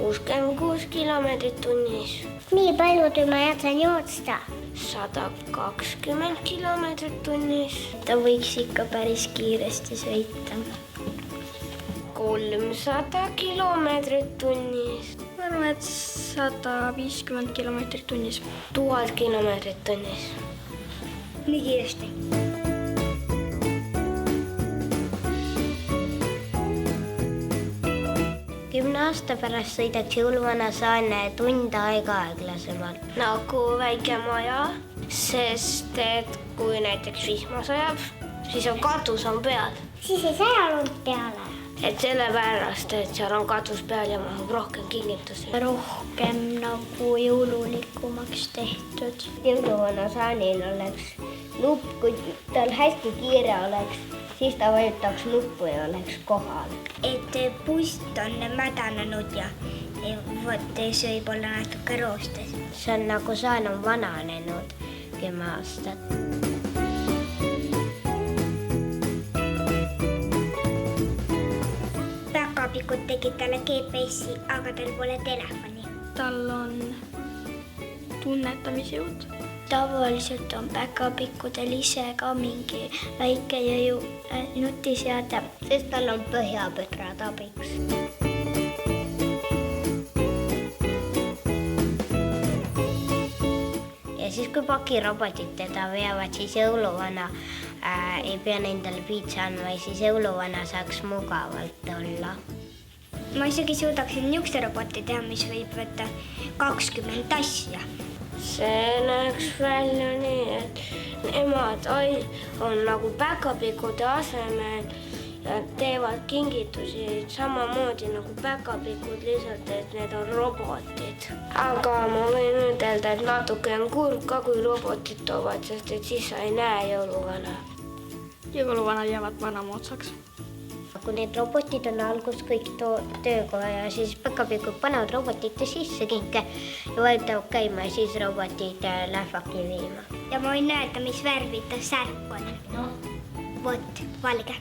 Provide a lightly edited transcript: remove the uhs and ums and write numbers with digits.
66 kilomeetrit tunnis. Nii palju ma jätan jootsta? 120 kilomeetrit tunnis. Ta võiks ikka päris kiiresti sõita. 300 kilomeetrit tunnis. Ma arvan, et 150 kilomeetrit tunnis. 1000 kilomeetrit tunnis. Nii kiiresti. Kümne aasta pärast sõidaks jõuluvana Saane tund aega aeglasemalt. Nagu väike maja, sest et kui näiteks vihma sajab, siis on katus on peal. Siis ei saja lund peale. Et sellepärast, et seal on katus peal ja mahub rohkem kinnitusi. Rohkem nagu jõululikumaks tehtud. Jõuluvana Saanil oleks nupp, kui tal hästi kiire oleks, siis ta vajutaks nuppu ja oleks kohal. Et pust on mädanenud ja võttes võib-olla natuke roostes. See on nagu Saan on vananenud 10 aastat. Päkapikud tegid talle GPS-i, aga tal pole telefoni. Tal on tunnetamisjõud. Tavaliselt on päkapikkudel ise ka mingi väike nutiseade, sest tal on põhjapõdrad abiks. Ja siis kui pakirobotid teda veavad, siis jõuluvana ei pea nendele piitsa andma ja siis jõuluvana saaks mugavalt olla. Ma isegi suudaksin niisuguse roboti teha, mis võib võtta 20 asja. See näeks välja nii, et nemad on nagu päkapikude asemel ja teevad kingitusi samamoodi nagu päkapikud, lihtsalt et need on robotid. Aga ma võin ütelda, et natuke on kurb ka, kui robotid toovad, sest et siis sa ei näe jõuluvana. Jõuluvanad jäävad vanamoodsaks. Kui need robotid on algus kõik töökoha ja siis päkapikud panevad robotite sisse kinke ja vajutavad käima ja siis robotid lähevadki viima. Ja ma võin öelda, mis värvi ta särk on. Vot, valge.